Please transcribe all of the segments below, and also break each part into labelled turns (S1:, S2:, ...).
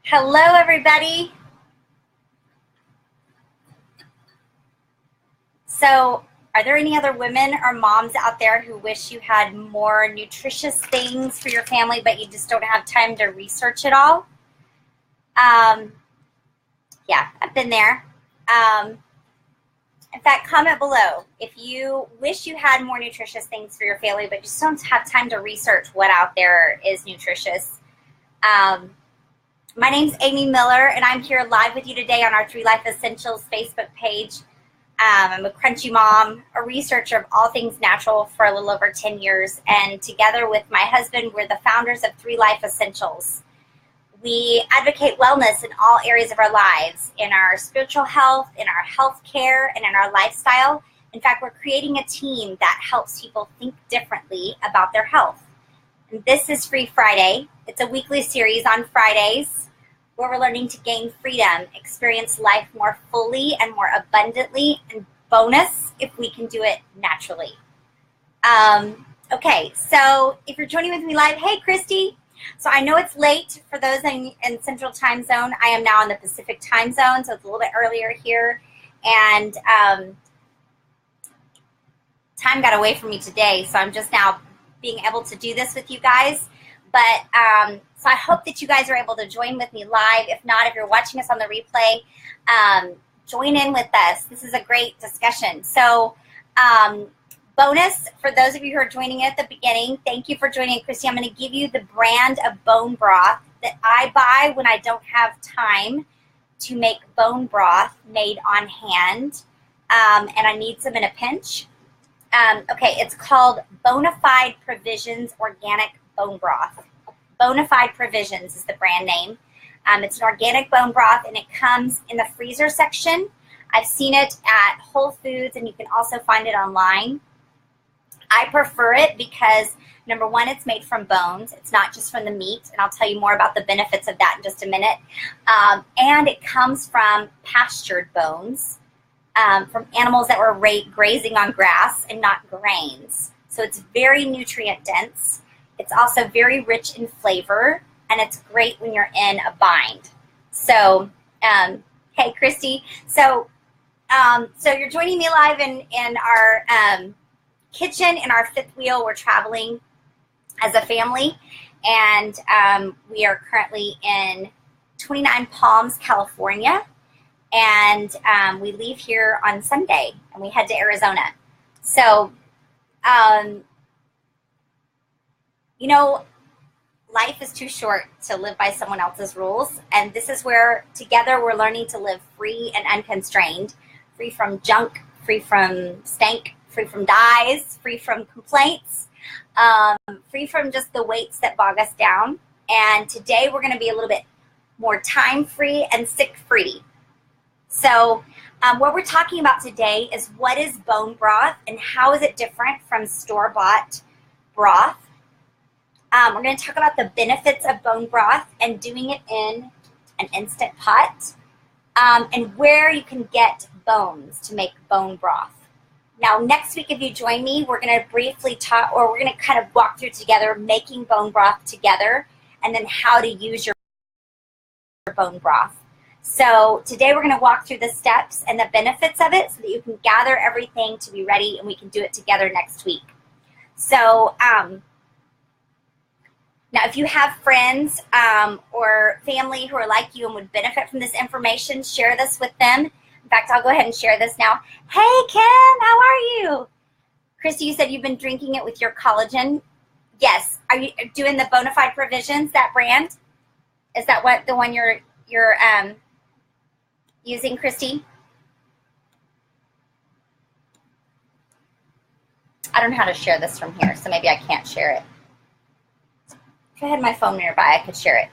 S1: Hello, everybody. So, are there any other women or moms out there who wish you had more nutritious things for your family, but you just don't have time to research it all? Yeah, I've been there. In fact, comment below if you wish you had more nutritious things for your family, but just don't have time to research what out there is nutritious. My name's Amy Miller, and I'm here live with you today on our 3 Life Essentials Facebook page. I'm a crunchy mom, a researcher of all things natural for a little over 10 years, and together with my husband, we're the founders of 3 Life Essentials. We advocate wellness in all areas of our lives, in our spiritual health, in our health care, and in our lifestyle. In fact, we're creating a team that helps people think differently about their health. And this is Free Friday. It's a weekly series on Fridays where we're learning to gain freedom, experience life more fully and more abundantly, and bonus if we can do it naturally. Okay, so if you're joining with me live, hey, Christy. So I know it's late for those in Central Time Zone. I am now in the Pacific Time Zone, so it's a little bit earlier here. And time got away from me today, so I'm just now being able to do this with you guys. But so I hope that you guys are able to join with me live. If not, if you're watching us on the replay, join in with us. This is a great discussion. So bonus, for those of you who are joining at the beginning, thank you for joining, Christy. I'm going to give you the brand of bone broth that I buy when I don't have time to make bone broth made on hand, and I need some in a pinch. Okay, it's called Bonafide Provisions Organic Bone Broth. Bonafide Provisions is the brand name. It's an organic bone broth, and it comes in the freezer section. I've seen it at Whole Foods, and you can also find it online. I prefer it because, number one, it's made from bones. It's not just from the meat, and I'll tell you more about the benefits of that in just a minute. And it comes from pastured bones, from animals that were grazing on grass and not grains. So it's very nutrient dense. It's also very rich in flavor, and it's great when you're in a bind. So, hey, Christy. So you're joining me live in our kitchen in our fifth wheel. We're traveling as a family, and we are currently in 29 Palms, California, and we leave here on Sunday, and we head to Arizona. So, you know, life is too short to live by someone else's rules, and this is where together we're learning to live free and unconstrained, free from junk, free from stank, free from dyes, free from complaints, free from just the weights that bog us down. And today we're going to be a little bit more time-free and sick-free. So what we're talking about today is what is bone broth and how is it different from store-bought broth. We're going to talk about the benefits of bone broth and doing it in an Instant Pot, and where you can get bones to make bone broth. Now, next week, if you join me, we're going to briefly talk, or we're going to kind of walk through together making bone broth together, and then how to use your bone broth. So today we're going to walk through the steps and the benefits of it so that you can gather everything to be ready, and we can do it together next week. So now, if you have friends or family who are like you and would benefit from this information, share this with them. In fact, I'll go ahead and share this now. Hey, Kim, how are you? Christy, you said you've been drinking it with your collagen. Yes. Are you doing the Bonafide Provisions, that brand? Is that what the one you're using, Christy? I don't know how to share this from here, so maybe I can't share it. If I had my phone nearby, I could share it.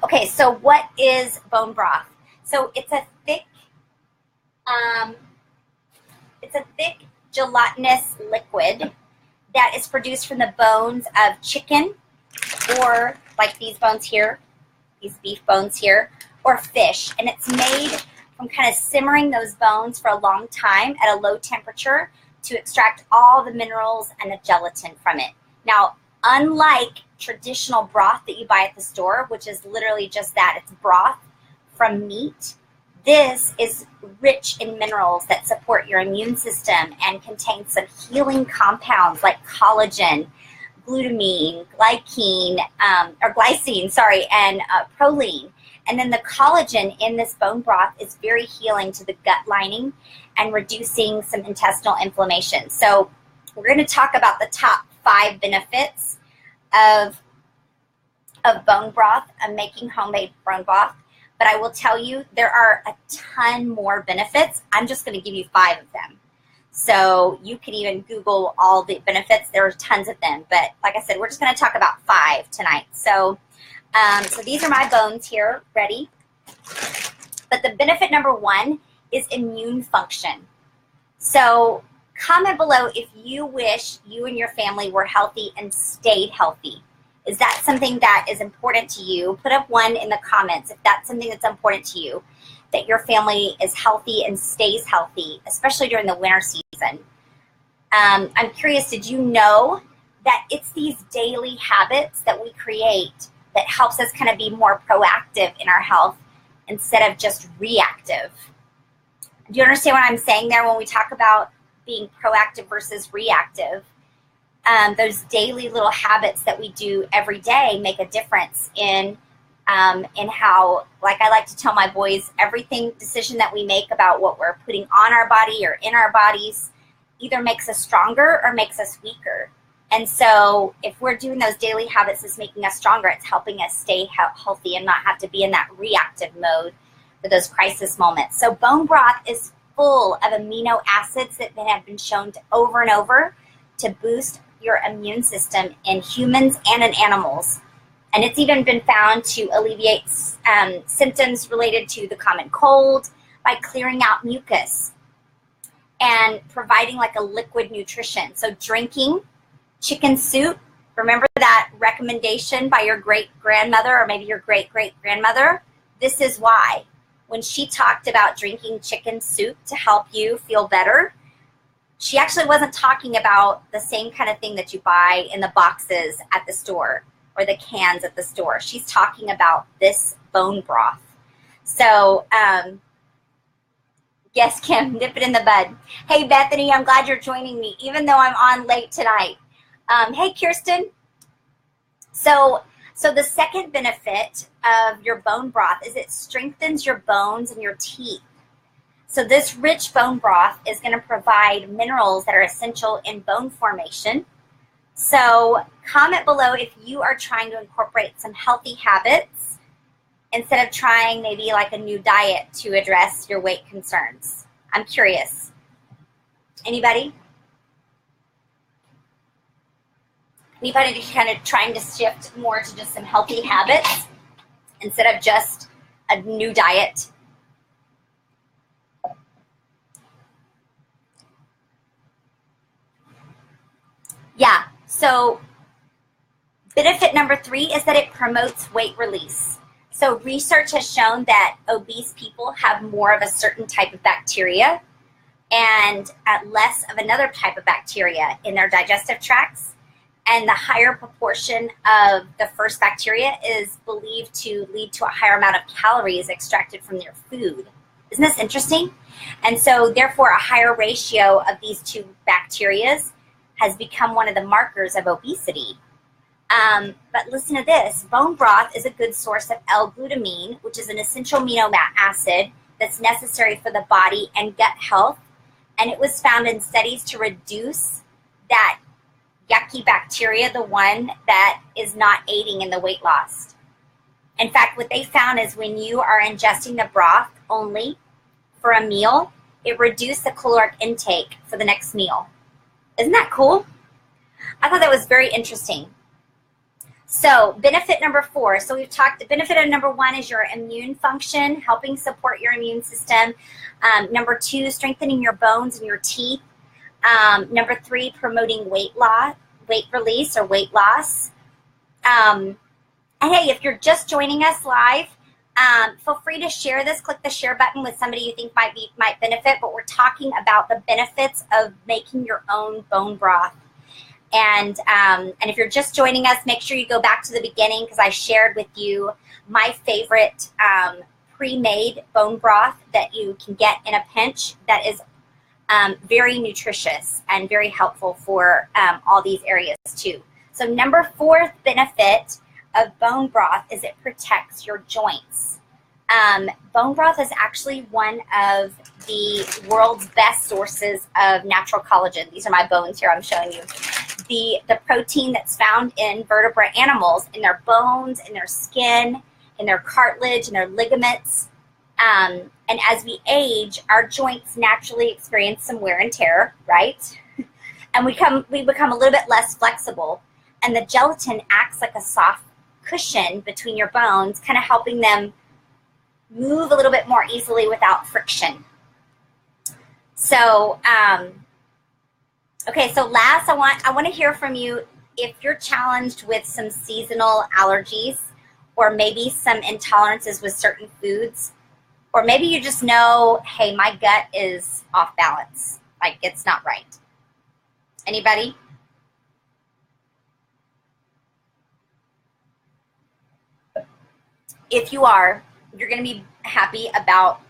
S1: Okay, so what is bone broth? So it's a thick gelatinous liquid that is produced from the bones of chicken, or like these bones here, these beef bones here, or fish. And it's made from kind of simmering those bones for a long time at a low temperature to extract all the minerals and the gelatin from it. Now, Unlike traditional broth that you buy at the store, which is literally just that, it's broth from meat, this is rich in minerals that support your immune system and contains some healing compounds like collagen, glutamine, glycine, and proline. And then the collagen in this bone broth is very healing to the gut lining and reducing some intestinal inflammation. So we're going to talk about the top 5 benefits of bone broth and making homemade bone broth. But I will tell you, there are a ton more benefits. I'm just going to give you 5 of them. So you can even Google all the benefits. There are tons of them. But like I said, we're just going to talk about 5 tonight. So these are my bones here, ready. But the benefit number 1 is immune function. So comment below if you wish you and your family were healthy and stayed healthy. Is that something that is important to you? Put up 1 in the comments if that's something that's important to you, that your family is healthy and stays healthy, especially during the winter season. I'm curious, did you know that it's these daily habits that we create that helps us kind of be more proactive in our health instead of just reactive? Do you understand what I'm saying there when we talk about being proactive versus reactive? Those daily little habits that we do every day make a difference in how, like I like to tell my boys, everything decision that we make about what we're putting on our body or in our bodies either makes us stronger or makes us weaker. And so if we're doing those daily habits that's making us stronger, it's helping us stay healthy and not have to be in that reactive mode for those crisis moments. So bone broth is full of amino acids that have been shown to over and over to boost your immune system in humans and in animals. And it's even been found to alleviate symptoms related to the common cold by clearing out mucus and providing like a liquid nutrition. So drinking chicken soup, remember that recommendation by your great-grandmother or maybe your great-great-grandmother? This is why. When she talked about drinking chicken soup to help you feel better, she actually wasn't talking about the same kind of thing that you buy in the boxes at the store or the cans at the store. She's talking about this bone broth. So, yes, Kim, nip it in the bud. Hey, Bethany, I'm glad you're joining me, even though I'm on late tonight. Hey, Kirsten. So the second benefit of your bone broth is it strengthens your bones and your teeth. So this rich bone broth is going to provide minerals that are essential in bone formation. So comment below if you are trying to incorporate some healthy habits instead of trying maybe like a new diet to address your weight concerns. I'm curious. Anybody? Anybody kind of trying to shift more to just some healthy habits instead of just a new diet? Yeah, so benefit number 3 is that it promotes weight release. So research has shown that obese people have more of a certain type of bacteria and less of another type of bacteria in their digestive tracts. And the higher proportion of the first bacteria is believed to lead to a higher amount of calories extracted from their food. Isn't this interesting? And so therefore a higher ratio of these 2 bacterias has become one of the markers of obesity. But listen to this, bone broth is a good source of L-glutamine, which is an essential amino acid that's necessary for the body and gut health. And it was found in studies to reduce that yucky bacteria, the one that is not aiding in the weight loss. In fact, what they found is when you are ingesting the broth only for a meal, it reduced the caloric intake for the next meal. Isn't that cool? I thought that was very interesting. So benefit number 4. So we've talked, the benefit of number 1 is your immune function, helping support your immune system. Number 2, strengthening your bones and your teeth. Number 3, promoting weight release or weight loss. And hey, if you're just joining us live, feel free to share this. Click the share button with somebody you think might benefit. But we're talking about the benefits of making your own bone broth. And if you're just joining us, make sure you go back to the beginning because I shared with you my favorite pre-made bone broth that you can get in a pinch that is very nutritious and very helpful for all these areas too. So number 4th benefit of bone broth is it protects your joints. Bone broth is actually one of the world's best sources of natural collagen. These are my bones here I'm showing you. The protein that's found in vertebrate animals, in their bones, in their skin, in their cartilage, in their ligaments. And as we age, our joints naturally experience some wear and tear, right? And we become a little bit less flexible. And the gelatin acts like a soft cushion between your bones, kind of helping them move a little bit more easily without friction. So, okay, so last I want to hear from you if you're challenged with some seasonal allergies or maybe some intolerances with certain foods, or maybe you just know, hey, my gut is off balance, like it's not right. Anybody? If you are, you're going to be happy about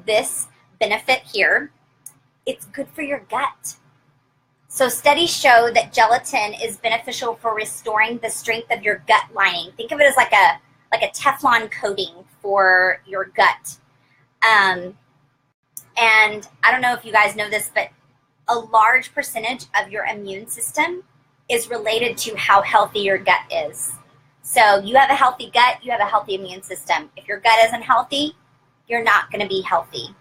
S1: this benefit here. It's good for your gut. So studies show that gelatin is beneficial for restoring the strength of your gut lining. Think of it as like a Teflon coating for your gut. And I don't know if you guys know this, but a large percentage of your immune system is related to how healthy your gut is. So you have a healthy gut, you have a healthy immune system. If your gut isn't healthy, you're not going to be healthy.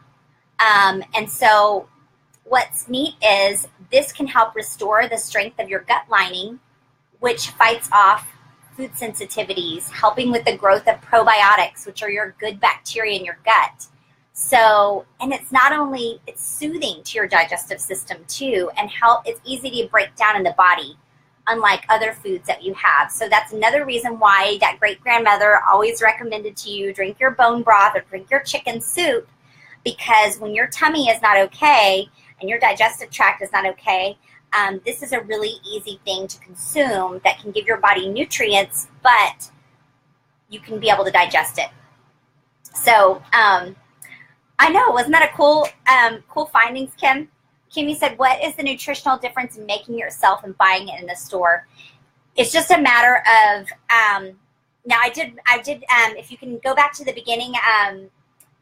S1: And so what's neat is this can help restore the strength of your gut lining, which fights off food sensitivities, helping with the growth of probiotics, which are your good bacteria in your gut. So, and it's not only, it's soothing to your digestive system too, and it's easy to break down in the body, unlike other foods that you have. So that's another reason why that great-grandmother always recommended to you, drink your bone broth or drink your chicken soup, because when your tummy is not okay and your digestive tract is not okay, this is a really easy thing to consume that can give your body nutrients, but you can be able to digest it. So I know, wasn't that a cool findings, Kim? Kimmy said, what is the nutritional difference in making it yourself and buying it in the store? It's just a matter of, now I did, if you can go back to the beginning,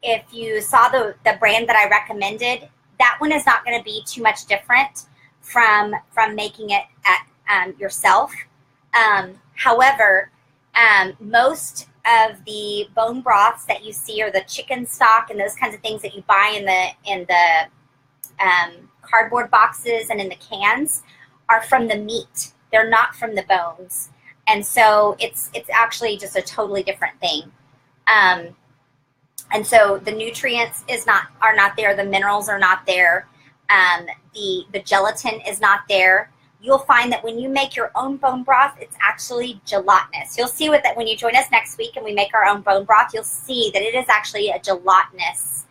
S1: if you saw the brand that I recommended, that one is not going to be too much different from making it at yourself. However, most of the bone broths that you see, or the chicken stock and those kinds of things that you buy in the cardboard boxes and in the cans, are from the meat. They're not from the bones, and so it's actually just a totally different thing. And so the nutrients are not there. The minerals are not there. The gelatin is not there. You'll find that when you make your own bone broth, it's actually gelatinous. You'll see that when you join us next week and we make our own bone broth, you'll see that it is actually a gelatinous.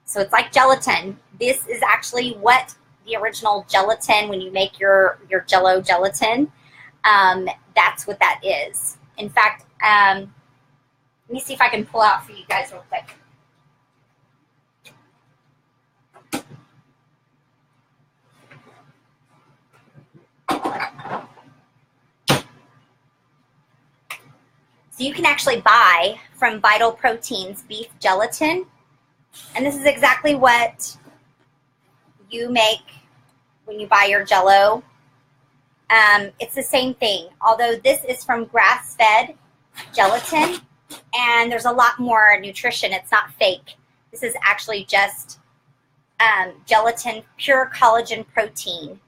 S1: So it's like gelatin. This is actually what the original gelatin, when you make your Jello gelatin, that's what that is. In fact, let me see if I can pull out for you guys real quick. So you can actually buy from Vital Proteins beef gelatin, and this is exactly what you make when you buy your Jello. It's the same thing, although this is from grass-fed gelatin, and there's a lot more nutrition. It's not fake. This is actually just gelatin, pure collagen protein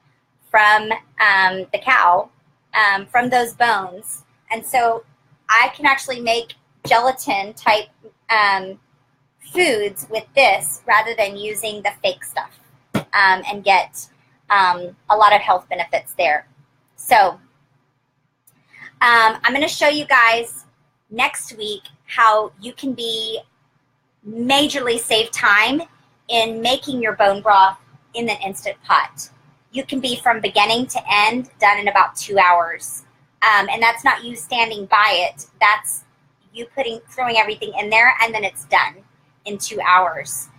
S1: from the cow, from those bones. And so I can actually make gelatin type foods with this rather than using the fake stuff, and get a lot of health benefits there. So I'm going to show you guys next week how you can be majorly save time in making your bone broth in the Instant Pot. you can be from beginning to end done in about 2 hours. And that's not you standing by it. That's you throwing everything in there, and then it's done in 2 hours,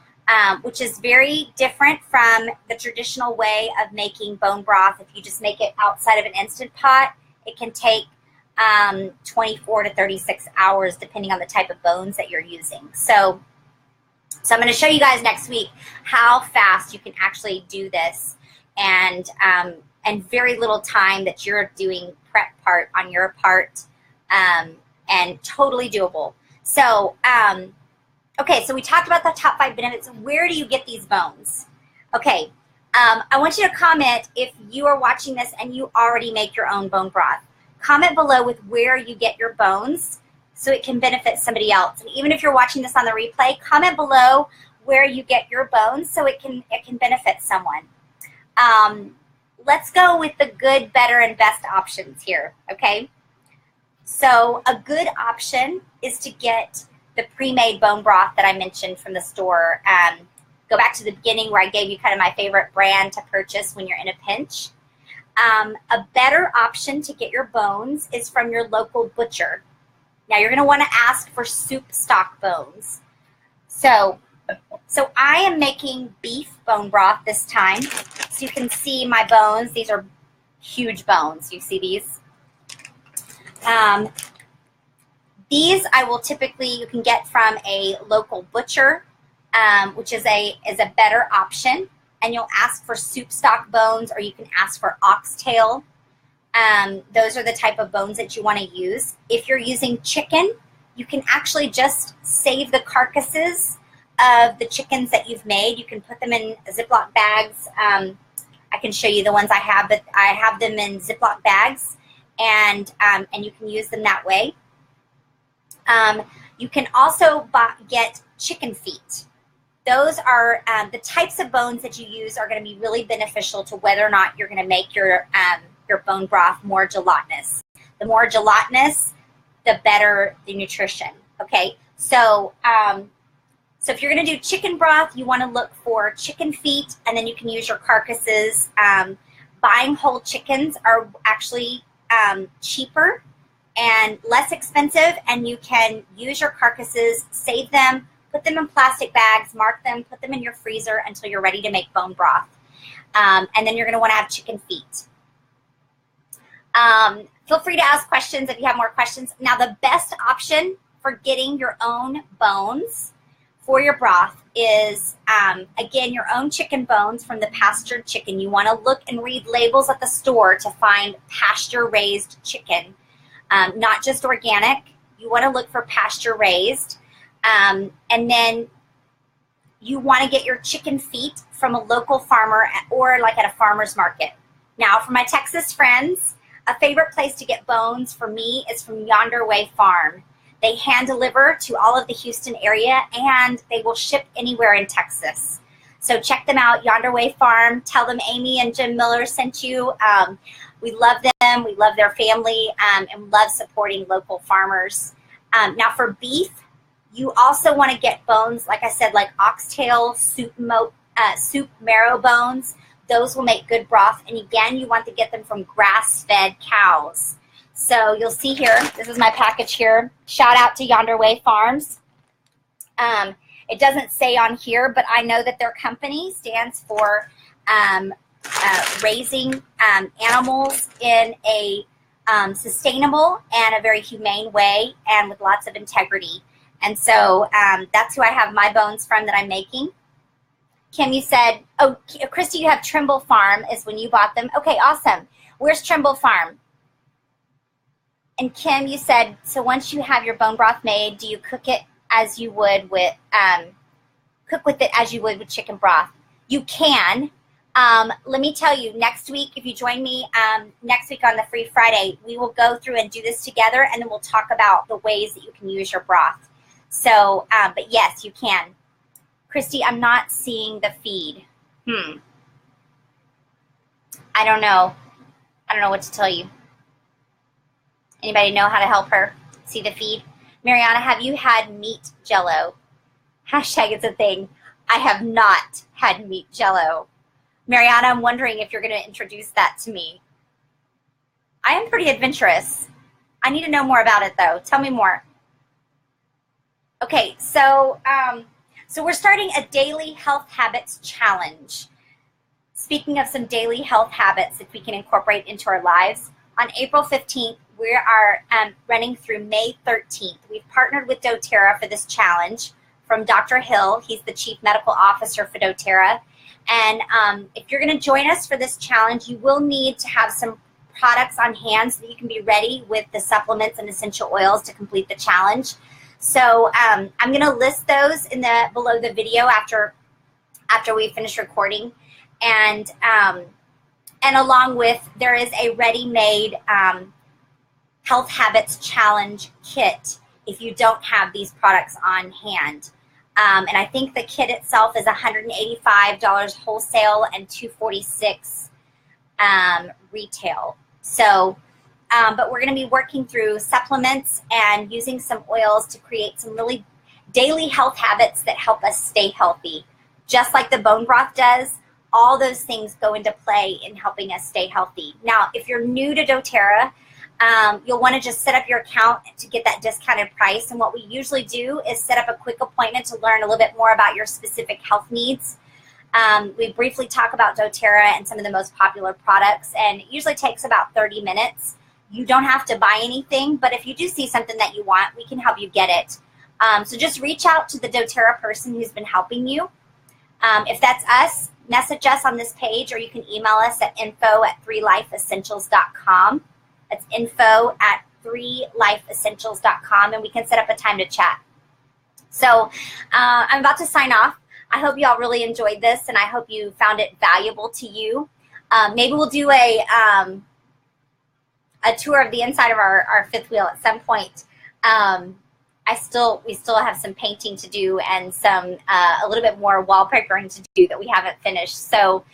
S1: which is very different from the traditional way of making bone broth. If you just make it outside of an Instant Pot, it can take 24 to 36 hours, depending on the type of bones that you're using. So I'm going to show you guys next week how fast you can actually do this, and very little time that you're doing prep part on your part, and totally doable. So, okay, so we talked about the top 5 benefits. Where do you get these bones? Okay, I want you to comment if you are watching this and you already make your own bone broth. Comment below with where you get your bones so it can benefit somebody else. And even if you're watching this on the replay, comment below where you get your bones so it can benefit someone. Let's go with the good, better, and best options here, okay? So a good option is to get the pre-made bone broth that I mentioned from the store. Go back to the beginning where I gave you kind of my favorite brand to purchase when you're in a pinch. A better option to get your bones is from your local butcher. Now you're going to want to ask for soup stock bones. So I am making beef bone broth this time. So you can see my bones. These are huge bones. You see these? These I will typically, you can get from a local butcher, which is a better option. And you'll ask for soup stock bones, or you can ask for oxtail. Those are the type of bones that you want to use. If you're using chicken, you can actually just save the carcasses of the chickens that you've made. You can put them in Ziploc bags. I can show you the ones I have, but I have them in Ziploc bags, and you can use them that way. You can also get chicken feet. Those are the types of bones that you use are going to be really beneficial to whether or not you're going to make your bone broth more gelatinous. The more gelatinous, the better the nutrition. Okay, so if you're going to do chicken broth, you want to look for chicken feet, and then you can use your carcasses. Buying whole chickens are actually cheaper and less expensive, and you can use your carcasses, save them, put them in plastic bags, mark them, put them in your freezer until you're ready to make bone broth. And then you're going to want to have chicken feet. Feel free to ask questions if you have more questions. Now, the best option for getting your own bones for your broth is, again, your own chicken bones from the pastured chicken. You want to look and read labels at the store to find pasture-raised chicken, not just organic. You want to look for pasture-raised. And then you want to get your chicken feet from a local farmer or like at a farmer's market. Now, for my Texas friends, a favorite place to get bones for me is from Yonder Way Farm. They hand deliver to all of the Houston area, and they will ship anywhere in Texas. So check them out, Yonder Way Farm. Tell them Amy and Jim Miller sent you. We love them. We love their family, and love supporting local farmers. Now, for beef, you also want to get bones, like I said, like oxtail, soup marrow bones. Those will make good broth. And again, you want to get them from grass-fed cows. So you'll see here, this is my package here. Shout out to Yonder Way Farms. It doesn't say on here, but I know that their company stands for raising animals in a sustainable and a very humane way, and with lots of integrity. And so that's who I have my bones from that I'm making. Kim, you said, oh, Christy, you have Trimble Farm is when you bought them. Okay, awesome. Where's Trimble Farm? And Kim, you said, so once you have your bone broth made, do you cook it as you would with, with chicken broth? You can. Let me tell you, next week, if you join me next week on the Free Friday, we will go through and do this together, and then we'll talk about the ways that you can use your broth. So, but yes, you can. Christy, I'm not seeing the feed. I don't know. I don't know what to tell you. Anybody know how to help her see the feed? Mariana, have you had meat jello? Hashtag it's a thing. I have not had meat jello. Mariana, I'm wondering if you're going to introduce that to me. I am pretty adventurous. I need to know more about it, though. Tell me more. Okay, so we're starting a daily health habits challenge. Speaking of some daily health habits that we can incorporate into our lives, on April 15th, we are running through May 13th. We've partnered with doTERRA for this challenge from Dr. Hill. He's the Chief Medical Officer for doTERRA. And if you're going to join us for this challenge, you will need to have some products on hand so that you can be ready with the supplements and essential oils to complete the challenge. So I'm going to list those in below the video after we finish recording, and along with, there is a ready-made health habits challenge kit if you don't have these products on hand. And I think the kit itself is $185 wholesale and $246 retail. So, but we're going to be working through supplements and using some oils to create some really daily health habits that help us stay healthy. Just like the bone broth does, all those things go into play in helping us stay healthy. Now, if you're new to doTERRA, you'll want to just set up your account to get that discounted price. And what we usually do is set up a quick appointment to learn a little bit more about your specific health needs. We briefly talk about doTERRA and some of the most popular products, and it usually takes about 30 minutes. You don't have to buy anything, but if you do see something that you want, we can help you get it. So just reach out to the doTERRA person who's been helping you. If that's us, message us on this page, or you can email us at info@3lifeessentials.com. That's info@3lifeessentials.com, and we can set up a time to chat. So I'm about to sign off. I hope you all really enjoyed this, and I hope you found it valuable to you. Maybe we'll do a tour of the inside of our fifth wheel at some point. We still have some painting to do and some a little bit more wallpapering to do that we haven't finished. So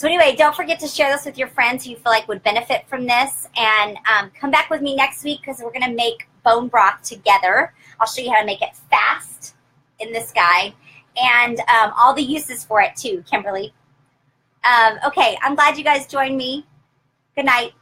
S1: anyway, don't forget to share this with your friends who you feel like would benefit from this, and come back with me next week because we're going to make bone broth together. I'll show you how to make it fast in this guy, and all the uses for it too, Kimberly. Okay, I'm glad you guys joined me. Good night.